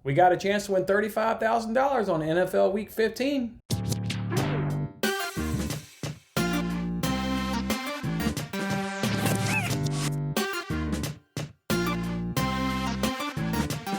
We got a chance to win $35,000 on NFL Week 15.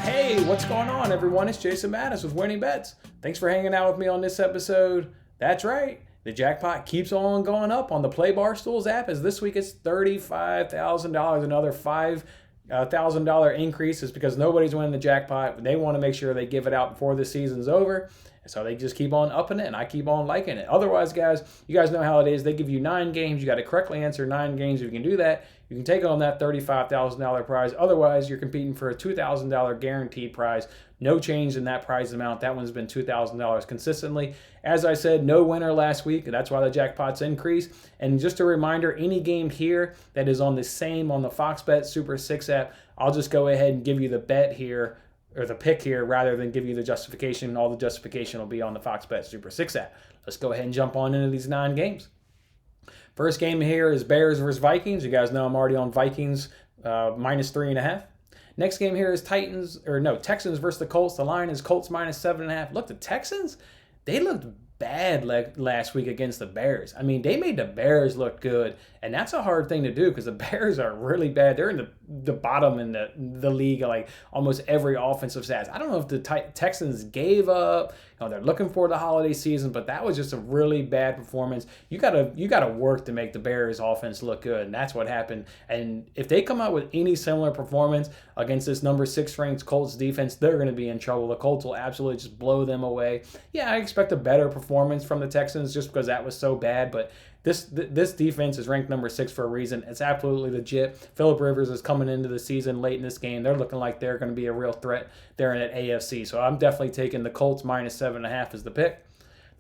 Hey, what's going on, everyone? It's Jason Mattis with Winning Bets. Thanks for hanging out with me on this episode. That's right, the jackpot keeps on going up on the Play Barstools app, as this week it's $35,000, another $5,000 increase. Is because nobody's winning the jackpot. They want to make sure they give it out before the season's over. So they just keep on upping it, and I keep on liking it. Otherwise, guys, you guys know how it is. They give you 9 games. You got to correctly answer 9 games. If you can do that, you can take on that $35,000 prize. Otherwise, you're competing for a $2,000 guaranteed prize. No change in that prize amount. That one's been $2,000 consistently. As I said, no winner last week. That's why the jackpot's increased. And just a reminder, any game here that is on the Fox Bet Super 6 app, I'll just go ahead and give you the bet here, or the pick here, rather than give you the justification. All the justification will be on the Fox Bet Super 6 app. Let's go ahead and jump on into these 9 games. First game here is Bears versus Vikings. You guys know I'm already on Vikings minus 3.5. Next game here is Texans versus the Colts. The line is Colts minus 7.5. Look, the Texans, they looked bad last week against the Bears. I mean, they made the Bears look good, and that's a hard thing to do because the Bears are really bad. They're in the bottom in the league, like almost every offensive stats. I don't know if the Texans gave up. They're looking for the holiday season, but that was just a really bad performance. You gotta work to make the Bears offense look good, and that's what happened. And if they come out with any similar performance against this number 6 ranked Colts defense, they're going to be in trouble. The Colts will absolutely just blow them away. Yeah, I expect a better performance from the Texans just because that was so bad, but this defense is ranked number 6 for a reason. It's absolutely legit. Phillip Rivers is coming into the season late in this game. They're looking like they're going to be a real threat there in that AFC. So I'm definitely taking the Colts minus 7.5 as the pick.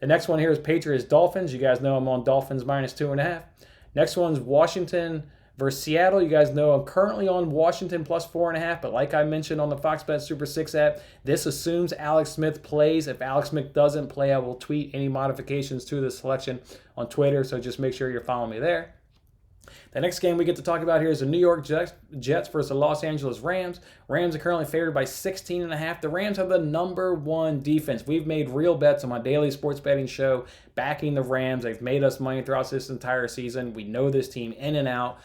The next one here is Patriots Dolphins. You guys know I'm on Dolphins minus 2.5. Next one's Washington versus Seattle. You guys know I'm currently on Washington plus 4.5, but like I mentioned on the Fox Bet Super 6 app, this assumes Alex Smith plays. If Alex Smith doesn't play, I will tweet any modifications to the selection on Twitter, so just make sure you're following me there. The next game we get to talk about here is the New York Jets versus the Los Angeles Rams. Rams are currently favored by 16.5. The Rams have the number 1 defense. We've made real bets on my daily sports betting show backing the Rams. They've made us money throughout this entire season. We know this team in and out.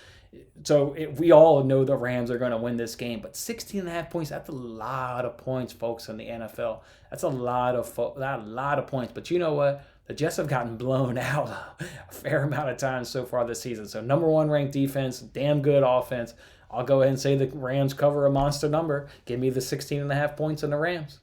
So we all know the Rams are going to win this game, but 16.5 points, that's a lot of points, folks, in the NFL. That's a lot of points. But you know what? The Jets have gotten blown out a fair amount of times so far this season. So number 1 ranked defense, damn good offense. I'll go ahead and say the Rams cover a monster number. Give me the 16.5 points in the Rams.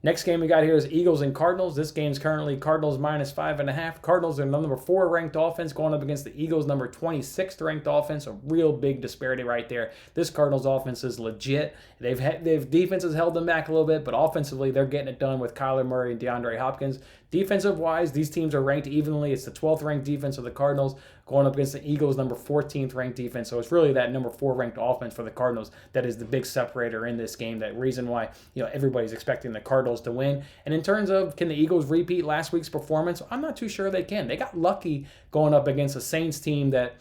Next game we got here is Eagles and Cardinals. This game's currently Cardinals minus 5.5. Cardinals are number 4 ranked offense going up against the Eagles number 26th ranked offense. A real big disparity right there. This Cardinals offense is legit. They've defenses held them back a little bit, but offensively they're getting it done with Kyler Murray and DeAndre Hopkins. Defensive-wise, these teams are ranked evenly. It's the 12th ranked defense of the Cardinals going up against the Eagles number 14th ranked defense. So it's really that number 4 ranked offense for the Cardinals that is the big separator in this game. That reason why everybody's expecting the Cardinals to win. And in terms of can the Eagles repeat last week's performance, I'm not too sure they can. They got lucky going up against a Saints team that,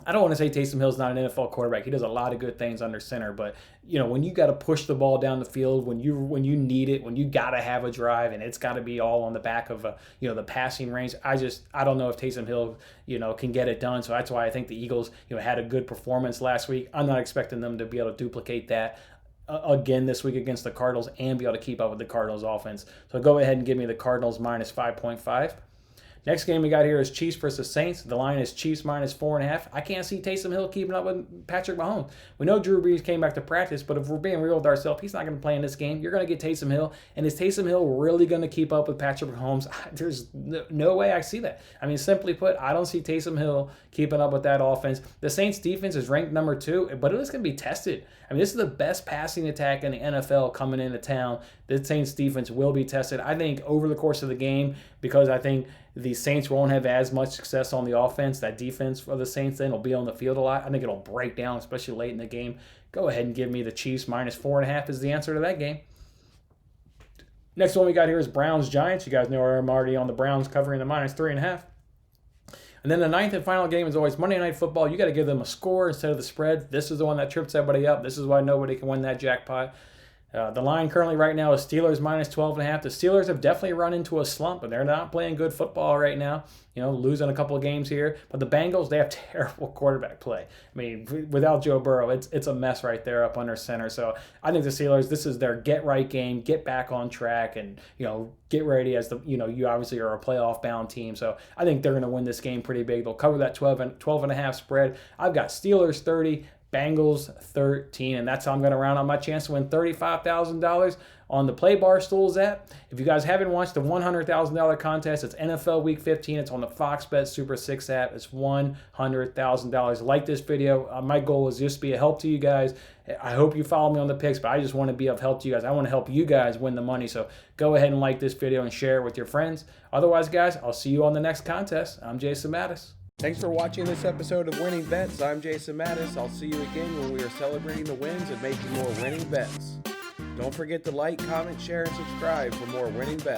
I don't want to say Taysom Hill's not an NFL quarterback. He does a lot of good things under center, but when you got to push the ball down the field, when you need it, when you got to have a drive, and it's got to be all on the back of the passing range. I don't know if Taysom Hill can get it done. So that's why I think the Eagles had a good performance last week. I'm not expecting them to be able to duplicate that again this week against the Cardinals and be able to keep up with the Cardinals offense. So go ahead and give me the Cardinals minus 5.5. Next game we got here is Chiefs versus Saints. The line is Chiefs minus 4.5. I can't see Taysom Hill keeping up with Patrick Mahomes. We know Drew Brees came back to practice, but if we're being real with ourselves, he's not going to play in this game. You're going to get Taysom Hill, and is Taysom Hill really going to keep up with Patrick Mahomes? There's no way I see that. I mean, simply put, I don't see Taysom Hill keeping up with that offense. The Saints defense is ranked number 2, but it is going to be tested. I mean, this is the best passing attack in the NFL coming into town. The Saints defense will be tested, I think, over the course of the game, because I think the Saints won't have as much success on the offense. That defense for the Saints then will be on the field a lot. I think it'll break down, especially late in the game. Go ahead and give me the Chiefs minus 4.5 is the answer to that game. Next one we got here is Browns-Giants. You guys know I'm already on the Browns covering the minus 3.5. And then the ninth and final game is always Monday Night Football. You got to give them a score instead of the spread. This is the one that trips everybody up. This is why nobody can win that jackpot. The line currently right now is Steelers minus 12.5. The Steelers have definitely run into a slump, and they're not playing good football right now. Losing a couple of games here. But the Bengals, they have terrible quarterback play. I mean, without Joe Burrow, it's a mess right there up under center. So I think the Steelers, this is their get-right game, get back on track, and, get ready as you obviously are a playoff-bound team. So I think they're going to win this game pretty big. They'll cover that 12.5 spread. I've got Steelers 30, Bengals 13, and that's how I'm going to round out my chance to win $35,000 on the Play Barstools app. If you guys haven't watched the $100,000 contest, it's NFL Week 15. It's on the Fox Bet Super 6 app. It's $100,000. Like this video. My goal is just to be a help to you guys. I hope you follow me on the picks, but I just want to be of help to you guys. I want to help you guys win the money. So go ahead and like this video and share it with your friends. Otherwise, guys, I'll see you on the next contest. I'm Jason Mattis. Thanks for watching this episode of Winning Bets. I'm Jason Mattis. I'll see you again when we are celebrating the wins and making more winning bets. Don't forget to like, comment, share, and subscribe for more winning bets.